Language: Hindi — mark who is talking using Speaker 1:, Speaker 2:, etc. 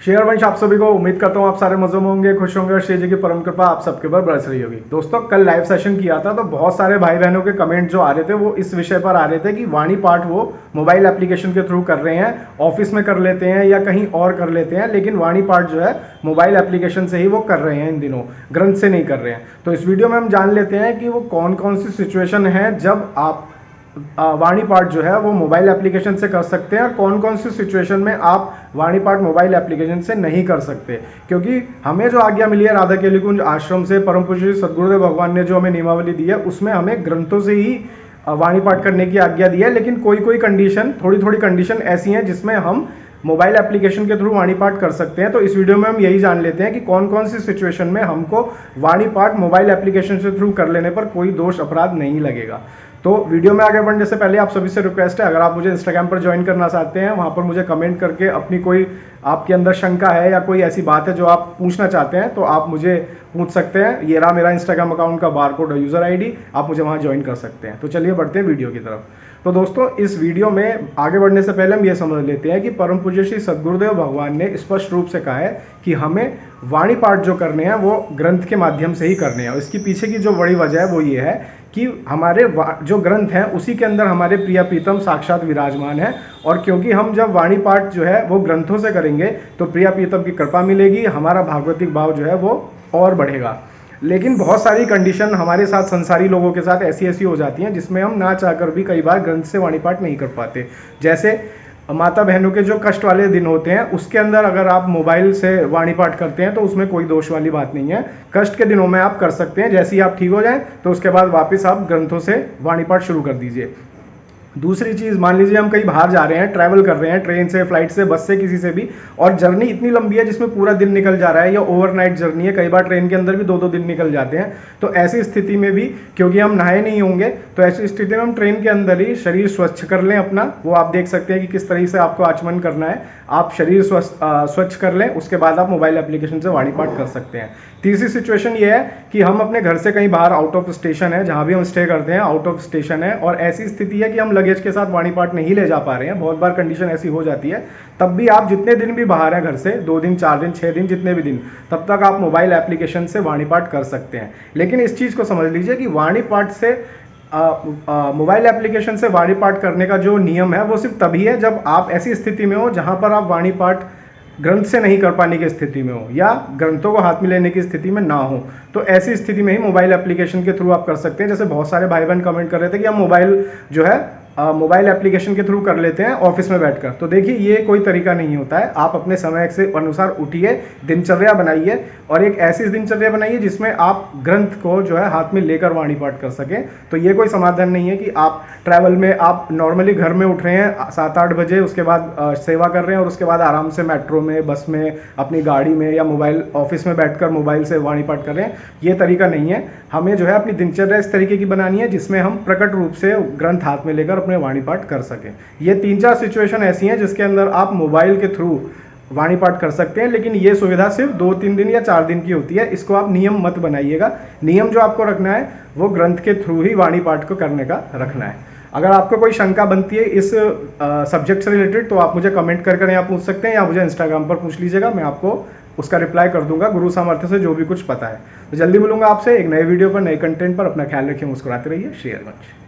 Speaker 1: शेयर वंश आप सभी को उम्मीद करता हूँ आप सारे मजों में होंगे, खुश होंगे और श्री जी की परम कृपा आप सबके ऊपर बरस रही होगी। दोस्तों कल लाइव सेशन किया था तो बहुत सारे भाई बहनों के कमेंट जो आ रहे थे वो इस विषय पर आ रहे थे कि वाणी पाठ वो मोबाइल एप्लीकेशन के थ्रू कर रहे हैं, ऑफिस में कर लेते हैं या कहीं और कर लेते हैं, लेकिन वाणी पाठ जो है मोबाइल एप्लीकेशन से ही वो कर रहे हैं, इन दिनों ग्रंथ से नहीं कर रहे हैं। तो इस वीडियो में हम जान लेते हैं कि वो कौन कौन सी सिचुएशन है जब आप वाणी पाठ जो है वो मोबाइल एप्लीकेशन से कर सकते हैं और कौन कौन सी सिचुएशन में आप वाणी पाठ मोबाइल एप्लीकेशन से नहीं कर सकते। क्योंकि हमें जो आज्ञा मिली है राधा केली कुंज आश्रम से परम पूज्य सद्गुरुदेव भगवान ने जो हमें नियमावली दी है उसमें हमें ग्रंथों से ही वाणी पाठ करने की आज्ञा दी है, लेकिन कोई कोई कंडीशन, थोड़ी थोड़ी कंडीशन ऐसी हैं जिसमें हम मोबाइल एप्लीकेशन के थ्रू वाणी पाठ कर सकते हैं। तो इस वीडियो में हम यही जान लेते हैं कि कौन कौन सी सिचुएशन में हमको वाणी पाठ मोबाइल एप्लीकेशन से थ्रू कर लेने पर कोई दोष अपराध नहीं लगेगा। तो वीडियो में आगे बढ़ने से पहले आप सभी से रिक्वेस्ट है, अगर आप मुझे इंस्टाग्राम पर ज्वाइन करना चाहते हैं, वहां पर मुझे कमेंट करके अपनी कोई आपके अंदर शंका है या कोई ऐसी बात है जो आप पूछना चाहते हैं तो आप मुझे पूछ सकते हैं। ये रहा मेरा इंस्टाग्राम अकाउंट का बारकोड और यूजर आईडी, आप मुझे वहां ज्वाइन कर सकते हैं। तो चलिए बढ़ते हैं वीडियो की तरफ। तो दोस्तों इस वीडियो में आगे बढ़ने से पहले हम ये समझ लेते हैं कि परम पूज्य श्री सद्गुरुदेव भगवान ने स्पष्ट रूप से कहा है कि हमें वाणी पाठ जो करने हैं वो ग्रंथ के माध्यम से ही करने हैं। इसकी पीछे की जो बड़ी वजह है वो ये है कि हमारे जो ग्रंथ हैं उसी के अंदर हमारे प्रिय प्रीतम साक्षात विराजमान है, और क्योंकि हम जब वाणी पाठ जो है वो ग्रंथों से करेंगे तो प्रिय प्रीतम की कृपा मिलेगी, हमारा भागवतिक भाव जो है वो और बढ़ेगा। लेकिन बहुत सारी कंडीशन हमारे साथ संसारी लोगों के साथ ऐसी हो जाती हैं जिसमें हम ना चाहकर भी कई बार ग्रंथ से वाणी पाठ नहीं कर पाते। जैसे माता बहनों के जो कष्ट वाले दिन होते हैं उसके अंदर अगर आप मोबाइल से वाणी पाठ करते हैं तो उसमें कोई दोष वाली बात नहीं है। कष्ट के दिनों में आप कर सकते हैं, जैसे ही आप ठीक हो जाएं तो उसके बाद वापस आप ग्रंथों से वाणी पाठ शुरू कर दीजिए। दूसरी चीज़, मान लीजिए हम कहीं बाहर जा रहे हैं, ट्रैवल कर रहे हैं, ट्रेन से, फ्लाइट से, बस से, किसी से भी, और जर्नी इतनी लंबी है जिसमें पूरा दिन निकल जा रहा है या ओवरनाइट जर्नी है, कई बार ट्रेन के अंदर भी 2-2 दिन निकल जाते हैं। तो ऐसी स्थिति में भी क्योंकि हम नहाए नहीं होंगे तो ऐसी स्थिति में हम ट्रेन के अंदर ही शरीर स्वच्छ कर लें अपना। वो आप देख सकते हैं कि किस तरीके से आपको आचमन करना है। आप शरीर स्वच्छ कर लें, उसके बाद आप मोबाइल एप्लीकेशन से वाणी पाठ कर सकते हैं। तीसरी सिचुएशन ये है कि हम अपने घर से कहीं बाहर आउट ऑफ स्टेशन है, जहां भी हम स्टे करते हैं आउट ऑफ स्टेशन है, और ऐसी स्थिति है कि हम लगेज के साथ वाणी पाठ नहीं ले जा पा रहे हैं। बहुत बार कंडीशन ऐसी हो जाती है। तब भी आप जितने दिन भी बाहर हैं घर से, 2 दिन, 4 दिन, 6 दिन, जितने भी दिन, तब तक आप मोबाइल एप्लीकेशन से वाणी पाठ कर सकते हैं। लेकिन इस चीज को समझ लीजिए कि वाणी पाठ से मोबाइल एप्लीकेशन से वाणी पाठ करने का जो नियम है वो सिर्फ तभी है जब आप ऐसी स्थिति में हो जहां पर आप वाणी पाठ ग्रंथ से नहीं कर पाने की स्थिति में हो या ग्रंथों को हाथ में लेने की स्थिति में ना हो। तो ऐसी स्थिति में ही मोबाइल एप्लीकेशन के थ्रू आप कर सकते हैं। जैसे बहुत सारे भाई बहन कमेंट कर रहे थे कि हम मोबाइल जो है मोबाइल एप्लीकेशन के थ्रू कर लेते हैं ऑफिस में बैठकर। तो देखिए ये कोई तरीका नहीं होता है। आप अपने समय से अनुसार उठिए, दिनचर्या बनाइए, और एक ऐसी दिनचर्या बनाइए जिसमें आप ग्रंथ को जो है हाथ में लेकर वाणी पाठ कर सकें। तो ये कोई समाधान नहीं है कि आप ट्रैवल में, आप नॉर्मली घर में उठ रहे हैं 7-8 बजे, उसके बाद सेवा कर रहे हैं और उसके बाद आराम से मेट्रो में, बस में, अपनी गाड़ी में या मोबाइल ऑफिस में बैठकर मोबाइल से वाणी पाठ कर रहे हैं। ये तरीका नहीं है। हमें जो है अपनी दिनचर्या इस तरीके की बनानी है जिसमें हम प्रकट रूप से ग्रंथ हाथ में लेकर अपने वाणी पाठ कर सकें। ये 3-4 सिचुएशन ऐसी हैं जिसके अंदर आप मोबाइल के थ्रू वाणी पाठ कर सकते हैं, लेकिन ये सुविधा सिर्फ 2-3 दिन या 4 दिन की होती है। इसको आप नियम मत बनाइएगा। नियम जो आपको रखना है वो ग्रंथ के थ्रू ही वाणी पाठ को करने का रखना है। अगर आपको कोई शंका बनती है इस सब्जेक्ट से रिलेटेड तो आप मुझे कमेंट कर यहाँ पूछ सकते हैं या मुझे इंस्टाग्राम पर पूछ लीजिएगा, मैं आपको उसका रिप्लाई कर दूंगा गुरु सामर्थ्य से जो भी कुछ पता है। तो जल्दी मिलूंगा आपसे एक नए वीडियो पर, नए कंटेंट पर। अपना ख्याल रखिए, मुस्कुराते रहिए। Share much.